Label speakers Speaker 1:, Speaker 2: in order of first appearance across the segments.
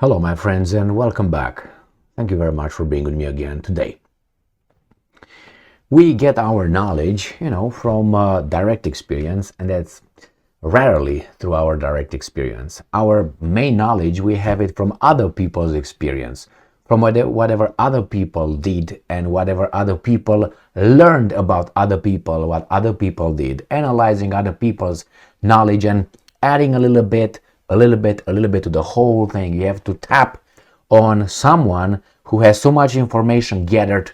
Speaker 1: Hello, my friends, and welcome back. Thank you very much for being with me again today. We get our knowledge, from direct experience, and that's rarely through our direct experience. Our main knowledge, we have it from other people's experience, from whatever other people did and whatever other people learned about other people, what other people did, analyzing other people's knowledge and adding a little bit to the whole thing. You have to tap on someone who has so much information gathered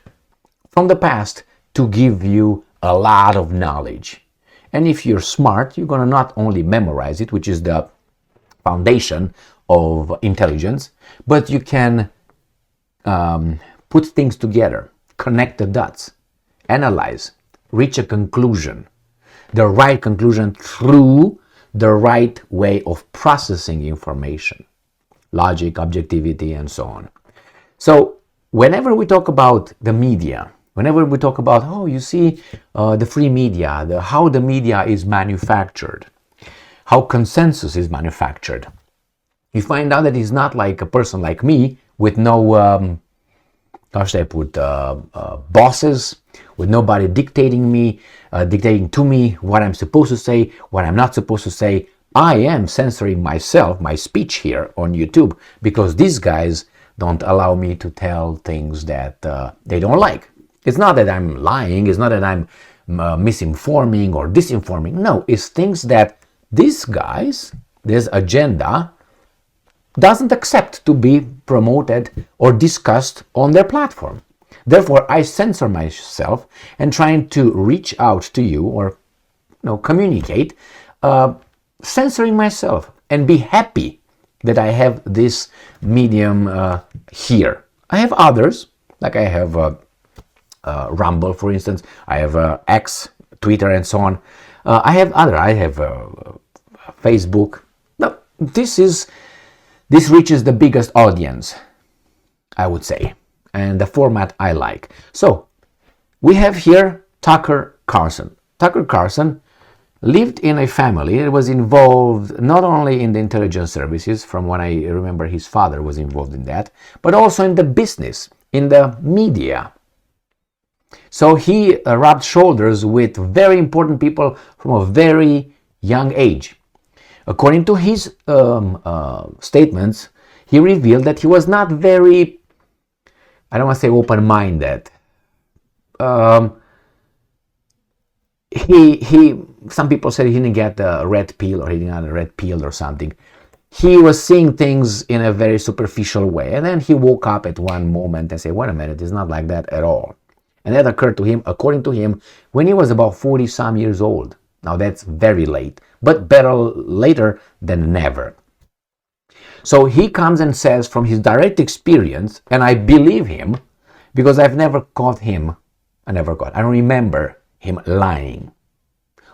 Speaker 1: from the past to give you a lot of knowledge. And if you're smart, you're going to not only memorize it, which is the foundation of intelligence, but you can put things together, connect the dots, analyze, reach a conclusion, the right conclusion through the right way of processing information, logic, objectivity, and so on. So whenever we talk about the media, whenever we talk about, the free media, how the media is manufactured, how consensus is manufactured, you find out that it's not like a person like me with no, bosses, with nobody dictating to me what I'm supposed to say, what I'm not supposed to say. I am censoring myself, my speech here on YouTube, because these guys don't allow me to tell things that they don't like. It's not that I'm lying, it's not that I'm misinforming or disinforming. No, it's things that these guys, this agenda, doesn't accept to be promoted or discussed on their platform. Therefore, I censor myself and trying to reach out to you or communicate, censoring myself and be happy that I have this medium here. I have others, like I have Rumble, for instance. I have X, Twitter, and so on. I have Facebook. No, this reaches the biggest audience, I would say, and the format I like. So we have here Tucker Carlson. Tucker Carlson lived in a family that was involved not only in the intelligence services, from what I remember his father was involved in that, but also in the business, in the media. So he rubbed shoulders with very important people from a very young age. According to his statements, he revealed that he was not very, I don't want to say open-minded. Some people said he didn't get a red pill, or he didn't have a red pill or something. He was seeing things in a very superficial way, and then he woke up at one moment and said, wait a minute, it's not like that at all. And that occurred to him, according to him, when he was about 40-some years old. Now that's very late, but better later than never. So he comes and says from his direct experience, and I believe him because I've never caught him. I don't remember him lying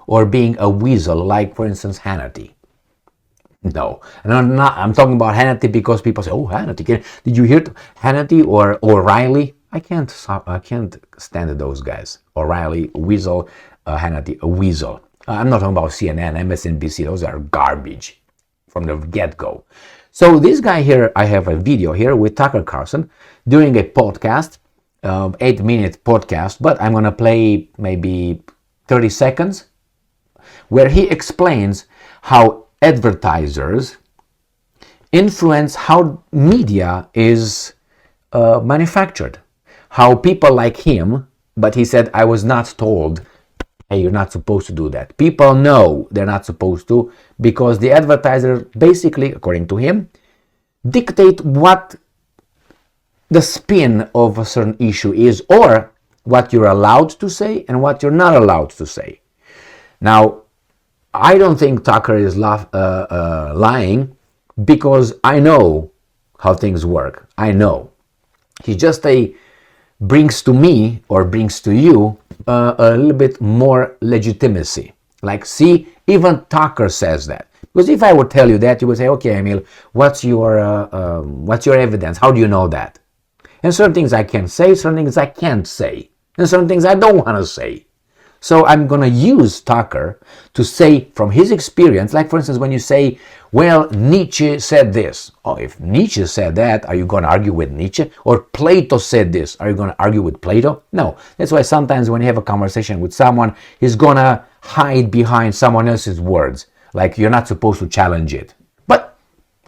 Speaker 1: or being a weasel like, for instance, Hannity. No, and I'm talking about Hannity because people say, oh, Hannity, did you hear Hannity or O'Reilly? I can't stand those guys. O'Reilly, weasel, Hannity, a weasel. I'm not talking about CNN, MSNBC. Those are garbage from the get-go. So this guy here, I have a video here with Tucker Carlson doing a podcast, 8-minute podcast, but I'm going to play maybe 30 seconds, where he explains how advertisers influence how media is manufactured. How people like him, but he said, I was not told, hey, you're not supposed to do that. People know they're not supposed to because the advertiser basically, according to him, dictate what the spin of a certain issue is, or what you're allowed to say and what you're not allowed to say. Now, I don't think Tucker is lying because I know how things work. I know. He's just brings to me or brings to you a little bit more legitimacy. Like, see, even Tucker says that. Because if I would tell you that, you would say, okay, Emil, what's your evidence? How do you know that? And certain things I can say, certain things I can't say, and certain things I don't want to say. So I'm going to use Tucker to say from his experience, like for instance, when you say, well, Nietzsche said this. Oh, if Nietzsche said that, are you going to argue with Nietzsche? Or Plato said this, are you going to argue with Plato? No. That's why sometimes when you have a conversation with someone, he's going to hide behind someone else's words. Like you're not supposed to challenge it. But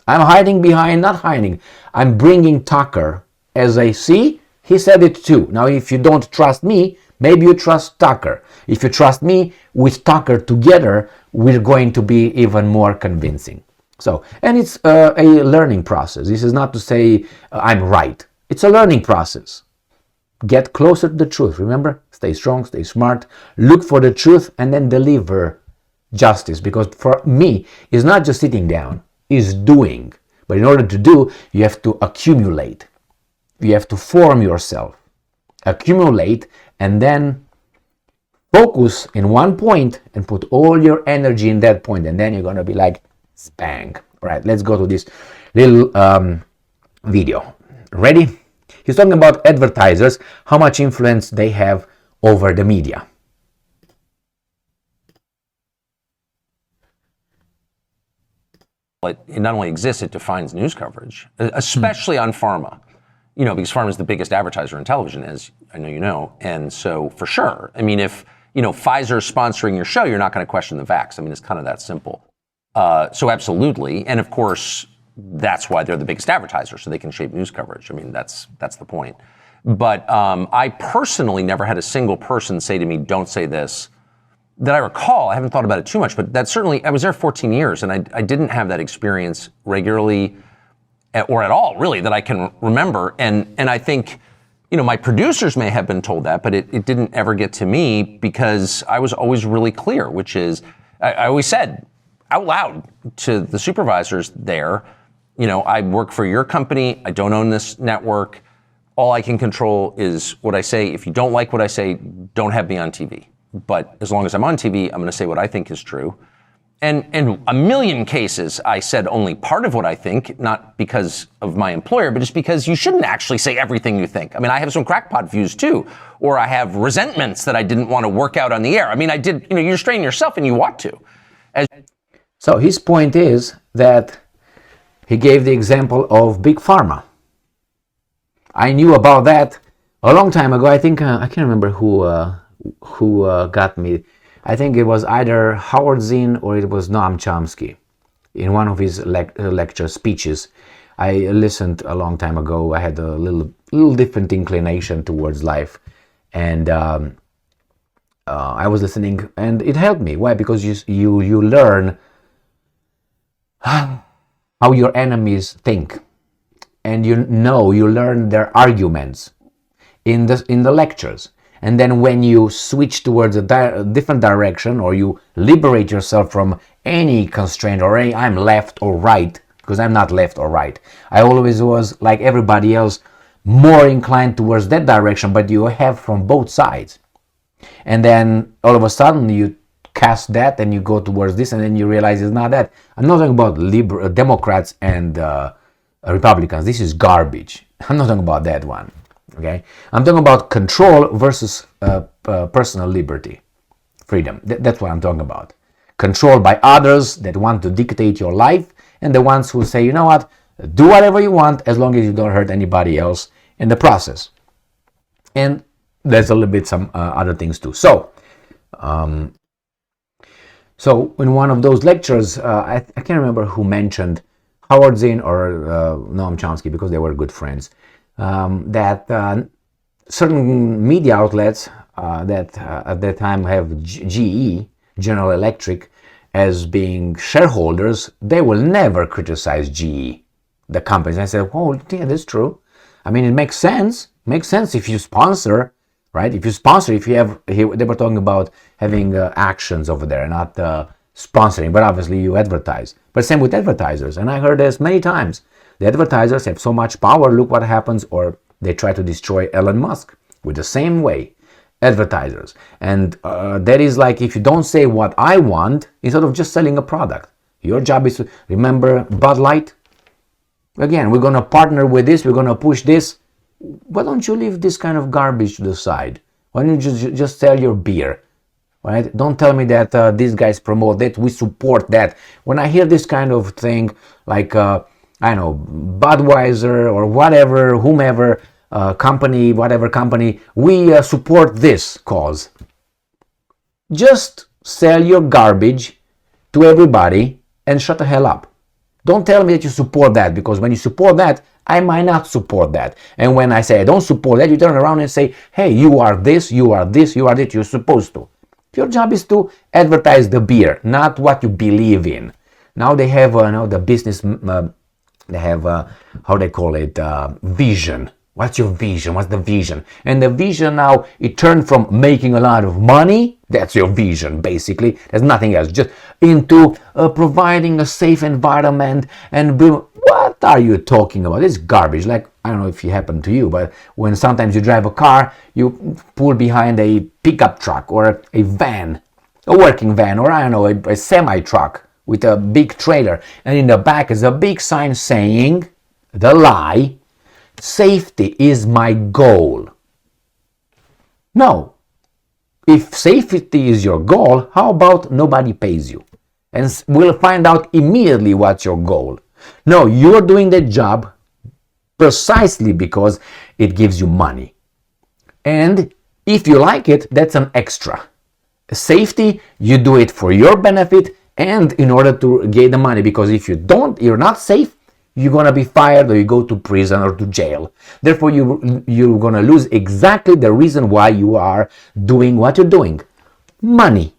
Speaker 1: I'm hiding behind, not hiding. I'm bringing Tucker as I see. He said it too. Now, if you don't trust me, maybe you trust Tucker. If you trust me, with Tucker together, we're going to be even more convincing. So, and it's a learning process. This is not to say I'm right. It's a learning process. Get closer to the truth. Remember, stay strong, stay smart, look for the truth, and then deliver justice. Because for me, it's not just sitting down, it's doing. But in order to do, you have to accumulate. You have to form yourself, accumulate, and then focus in one point and put all your energy in that point, and then you're going to be like, spang. All right, let's go to this little video. Ready? He's talking about advertisers, how much influence they have over the media.
Speaker 2: It not only exists, it defines news coverage, especially on pharma. You know, because pharma is the biggest advertiser in television, as I know you know. And so for sure, I mean, if, you know, Pfizer's sponsoring your show, you're not going to question the vax. I mean, it's kind of that simple. So absolutely. And of course, that's why they're the biggest advertiser, so they can shape news coverage. I mean, that's the point. But I personally never had a single person say to me, don't say this, that I recall. I haven't thought about it too much, but that certainly, I was there 14 years and I didn't have that experience regularly or at all, really, that I can remember. And I think, you know, my producers may have been told that, but it didn't ever get to me because I was always really clear, which is, I always said out loud to the supervisors there, you know, I work for your company, I don't own this network, all I can control is what I say. If you don't like what I say, don't have me on TV. But as long as I'm on TV, I'm going to say what I think is true. And in a million cases, I said only part of what I think, not because of my employer, but just because you shouldn't actually say everything you think. I mean, I have some crackpot views too, or I have resentments that I didn't want to work out on the air. I mean, I did, you know, you're restraining yourself and you want to.
Speaker 1: So his point is that he gave the example of Big Pharma. I knew about that a long time ago. I think, I can't remember who got me. I think it was either Howard Zinn or it was Noam Chomsky in one of his lecture speeches. I listened a long time ago. I had a little different inclination towards life, and I was listening, and it helped me. Why? Because you learn how your enemies think, and you learn their arguments in the lectures. And then when you switch towards a different direction, or you liberate yourself from any constraint or I'm left or right, because I'm not left or right. I always was, like everybody else, more inclined towards that direction, but you have from both sides. And then all of a sudden you cast that and you go towards this, and then you realize it's not that. I'm not talking about Democrats and Republicans. This is garbage. I'm not talking about that one. Okay, I'm talking about control versus personal liberty, freedom. That's what I'm talking about. Control by others that want to dictate your life, and the ones who say, you know what, do whatever you want as long as you don't hurt anybody else in the process. And there's a little bit some other things too. So in one of those lectures, I can't remember who mentioned Howard Zinn or Noam Chomsky, because they were good friends. That certain media outlets that at that time have GE, General Electric, as being shareholders, they will never criticize GE, the companies. I said, oh, yeah, that's true. I mean, it makes sense. Makes sense if you sponsor, right? If you sponsor, if you have, they were talking about having actions over there, not sponsoring, but obviously you advertise. But same with advertisers. And I heard this many times. The advertisers have so much power, look what happens, or they try to destroy Elon Musk with the same way. Advertisers. And that is like, if you don't say what I want, instead of just selling a product. Your job is to, remember Bud Light? Again, we're going to partner with this, we're going to push this. Why don't you leave this kind of garbage to the side? Why don't you just sell your beer? right? Don't tell me that these guys promote that, we support that. When I hear this kind of thing, like I don't know, Budweiser or whatever, whomever company, whatever company, we support this cause. Just sell your garbage to everybody and shut the hell up. Don't tell me that you support that, because when you support that, I might not support that. And when I say I don't support that, you turn around and say, hey, you are this, you are this, you are that, you're supposed to. Your job is to advertise the beer, not what you believe in. Now they have the business, they have, how they call it, vision. What's your vision? What's the vision? And the vision now, it turned from making a lot of money, that's your vision basically, there's nothing else, just into providing a safe environment and what are you talking about? It's garbage. Like, I don't know if it happened to you, but when sometimes you drive a car, you pull behind a pickup truck or a van, a working van, or I don't know, a semi-truck with a big trailer, and in the back is a big sign saying, the lie, safety is my goal. No. If safety is your goal, how about nobody pays you? And we'll find out immediately what's your goal. No, you're doing the job precisely because it gives you money. And if you like it, that's an extra. Safety, you do it for your benefit and in order to get the money, because if you don't, you're not safe, you're going to be fired or you go to prison or to jail. Therefore, you're going to lose exactly the reason why you are doing what you're doing. Money.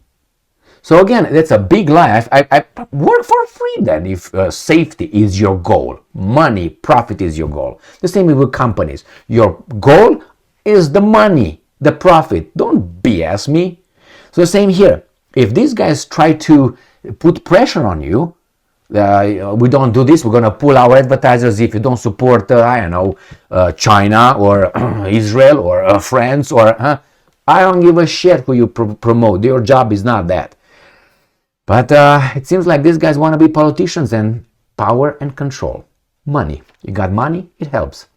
Speaker 1: So again, that's a big lie. I work for free then if safety is your goal. Money, profit is your goal. The same with companies. Your goal is the money, the profit. Don't BS me. So the same here. If these guys try to put pressure on you, we don't do this, we're going to pull our advertisers if you don't support, I don't know, China or Israel or France or... I don't give a shit who you promote. Your job is not that. But it seems like these guys want to be politicians and power and control. Money. You got money, it helps.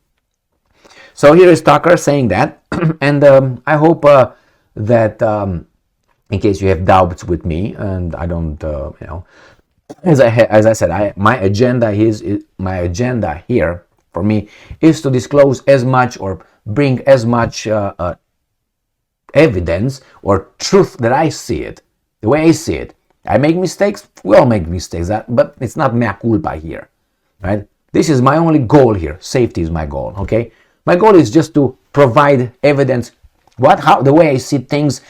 Speaker 1: So here is Tucker saying that. And I hope that in case you have doubts with me, and I don't, as I said, my agenda here for me is to disclose as much or bring as much evidence or truth that I see it, the way I see it. I make mistakes, we all make mistakes, but it's not mea culpa here, right? This is my only goal here. Safety is my goal, okay? My goal is just to provide evidence, the way I see things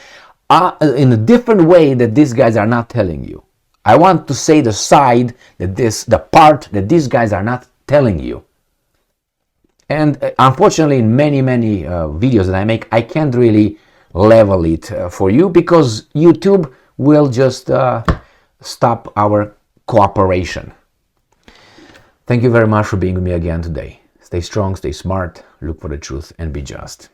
Speaker 1: in a different way that these guys are not telling you. I want to say the side the part that these guys are not telling you. And unfortunately, in many videos that I make, I can't really level it for you because YouTube will just stop our cooperation. Thank you very much for being with me again today. Stay strong, stay smart, look for the truth, and be just.